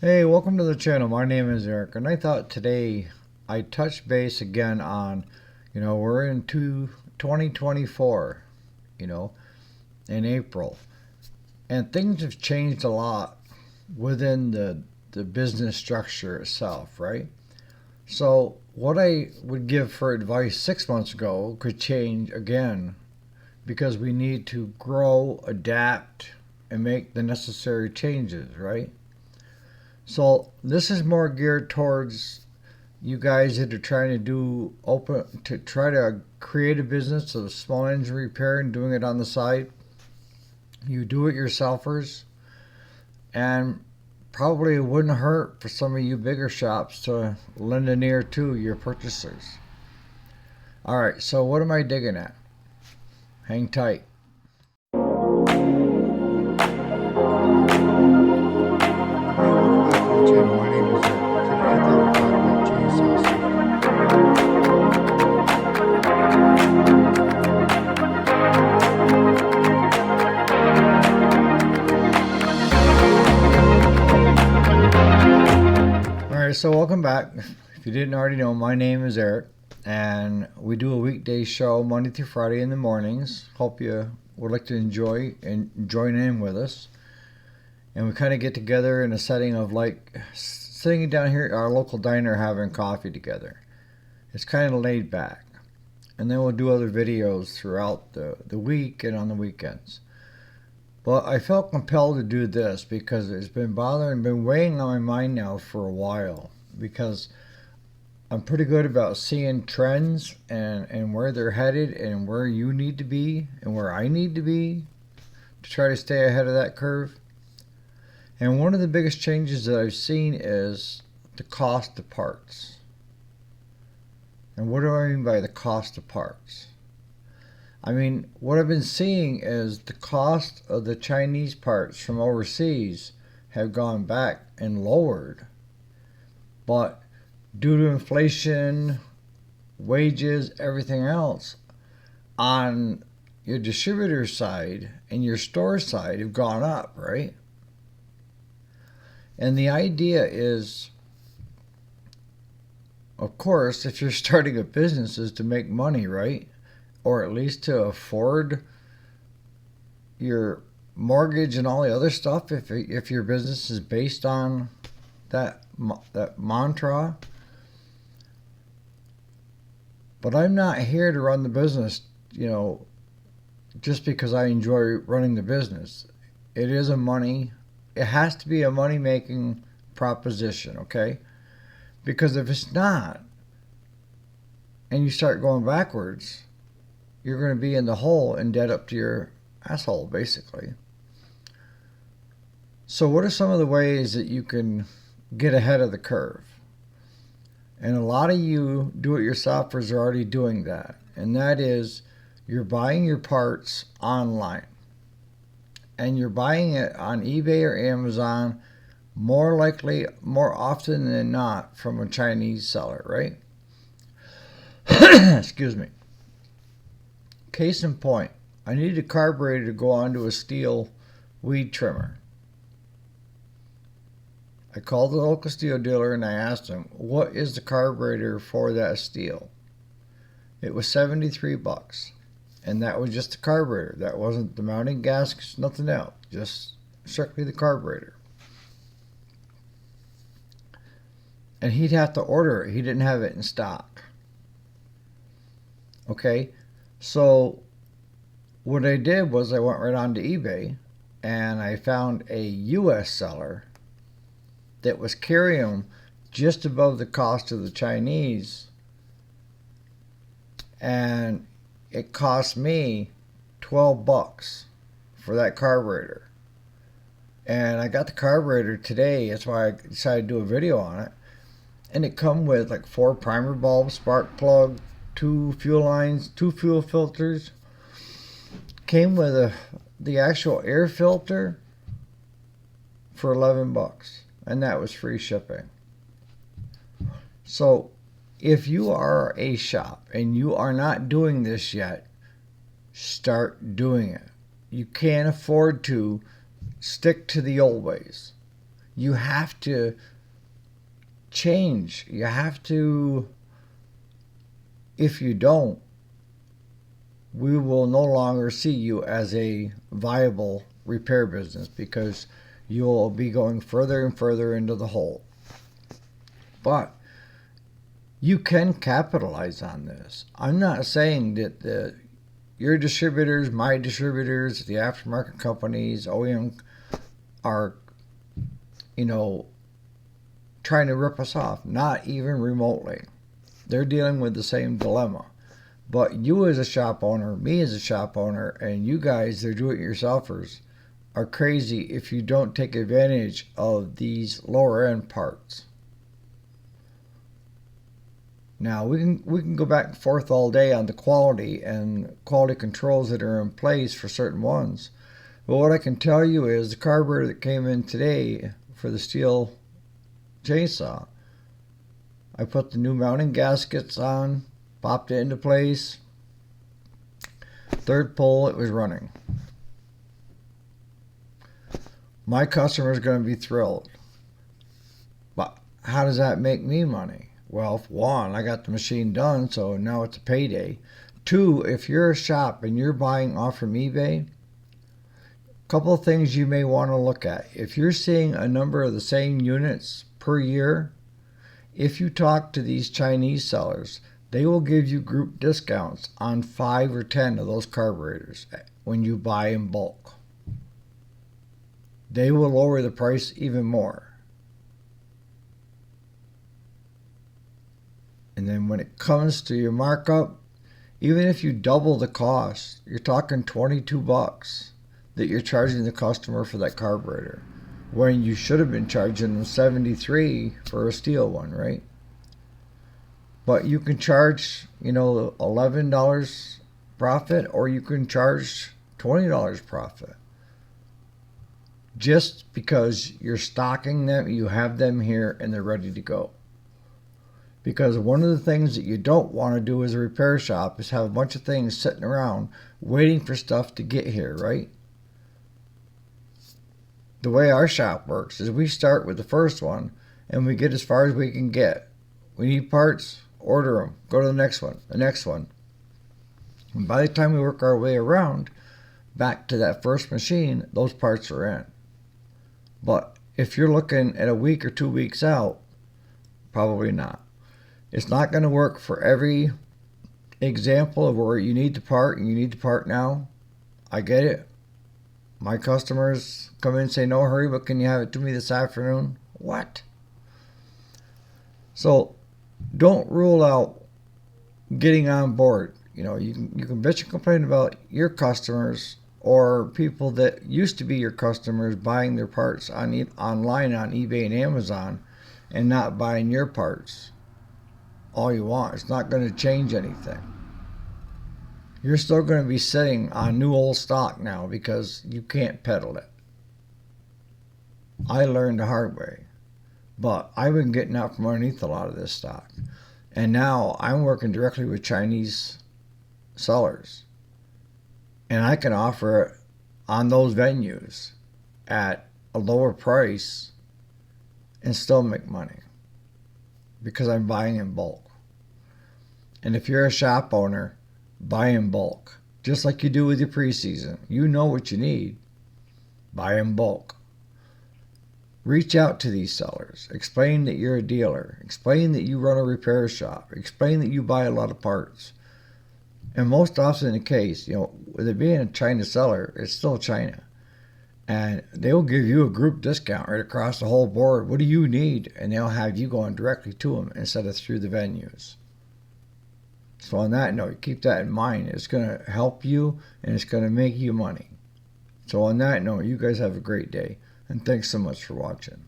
Hey, welcome to the channel. My name is Eric, and I thought today I'd touch base again on, we're in 2024, you know, in April, and things have changed a lot within the business structure itself, right? So, what I would give for advice 6 months ago could change again because we need to grow, adapt, and make the necessary changes, right? So, this is more geared towards you guys that are trying to try to create a business of small engine repair and doing it on the side. You do it yourselfers, and probably it wouldn't hurt for some of you bigger shops to lend an ear to your purchasers. All right, so what am I digging at? Hang tight. Hey, welcome back to the channel. My name is Eric. Today I thought we'd talk about chainsaw safety. All right, so welcome back. If you didn't already know, my name is Eric, and we do a weekday show Monday through Friday in the mornings. Hope you would like to enjoy and join in with us. And we kind of get together in a setting of like sitting down here at our local diner having coffee together. It's kind of laid back. And then we'll do other videos throughout the week and on the weekends. But I felt compelled to do this because it's been weighing on my mind now for a while. Because I'm pretty good about seeing trends and where they're headed and where you need to be and where I need to be to try to stay ahead of that curve. And one of the biggest changes that I've seen is the cost of parts. And what do I mean by the cost of parts? I mean, what I've been seeing is the cost of the Chinese parts from overseas have gone back and lowered. But due to inflation, wages, everything else, on your distributor side and your store side have gone up, right? And the idea is, of course, if you're starting a business, is to make money, right? Or at least to afford your mortgage and all the other stuff if your business is based on that mantra. But I'm not here to run the business, just because I enjoy running the business. It has to be a money making proposition, okay? Because if it's not, and you start going backwards, you're going to be in the hole and dead up to your asshole, basically. So, what are some of the ways that you can get ahead of the curve? And a lot of you do-it-yourselfers are already doing that. And that is, you're buying your parts online. And you're buying it on eBay or Amazon, more often than not, from a Chinese seller, right? Excuse me. Case in point, I needed a carburetor to go onto a steel weed trimmer. I called the local steel dealer and I asked him, what is the carburetor for that steel? It was $73. And that was just the carburetor. That wasn't the mounting gaskets, nothing else. Just strictly the carburetor. And he'd have to order it. He didn't have it in stock. Okay? So what I did was I went right onto eBay and I found a US seller that was carrying them just above the cost of the Chinese, and it cost me $12 for that carburetor. And I got the carburetor today. That's why I decided to do a video on it. And it come with like 4 primer bulbs, spark plug, 2 fuel lines, 2 fuel filters. Came with the actual air filter for $11, and that was free shipping. So if you are a shop and you are not doing this yet, start doing it. You can't afford to stick to the old ways. You have to change. You have to, if you don't, we will no longer see you as a viable repair business because you'll be going further and further into the hole. But you can capitalize on this. I'm not saying that your distributors, my distributors, the aftermarket companies, OEM are, trying to rip us off. Not even remotely. They're dealing with the same dilemma. But you as a shop owner, me as a shop owner, and you guys, they're do-it-yourselfers, are crazy if you don't take advantage of these lower end parts. Now we can go back and forth all day on the quality and quality controls that are in place for certain ones. But what I can tell you is the carburetor that came in today for the steel chainsaw, I put the new mounting gaskets on, popped it into place. Third pull, it was running. My customer is going to be thrilled. But how does that make me money? Well, for one, I got the machine done, so now it's a payday. Two, if you're a shop and you're buying off from eBay, a couple of things you may want to look at. If you're seeing a number of the same units per year, if you talk to these Chinese sellers, they will give you group discounts on 5 or 10 of those carburetors when you buy in bulk. They will lower the price even more. And then when it comes to your markup, even if you double the cost, you're talking $22 that you're charging the customer for that carburetor, when you should have been charging them $73 for a steel one, right? But you can charge, $11 profit, or you can charge $20 profit. Just because you're stocking them, you have them here and they're ready to go. Because one of the things that you don't want to do as a repair shop is have a bunch of things sitting around waiting for stuff to get here, right? The way our shop works is we start with the first one and we get as far as we can get. We need parts, order them, go to the next one, the next one. And by the time we work our way around back to that first machine, those parts are in. But if you're looking at a week or 2 weeks out, probably not. It's not going to work for every example of where you need the part and you need the part now. I get it. My customers come in and say, no hurry, but can you have it to me this afternoon? What? So don't rule out getting on board. You can bitch and complain about your customers or people that used to be your customers buying their parts online on eBay and Amazon and not buying your parts. All you want. It's not going to change anything. You're still going to be sitting on new old stock now because you can't peddle it. I learned the hard way. But I've been getting out from underneath a lot of this stock. And now I'm working directly with Chinese sellers. And I can offer it on those venues at a lower price and still make money because I'm buying in bulk. And if you're a shop owner, buy in bulk. Just like you do with your preseason. You know what you need. Buy in bulk. Reach out to these sellers. Explain that you're a dealer. Explain that you run a repair shop. Explain that you buy a lot of parts. And most often the case, with it being a China seller, it's still China. And they'll give you a group discount right across the whole board. What do you need? And they'll have you going directly to them instead of through the venues. So on that note, keep that in mind. It's going to help you and it's going to make you money. So on that note, you guys have a great day. And thanks so much for watching.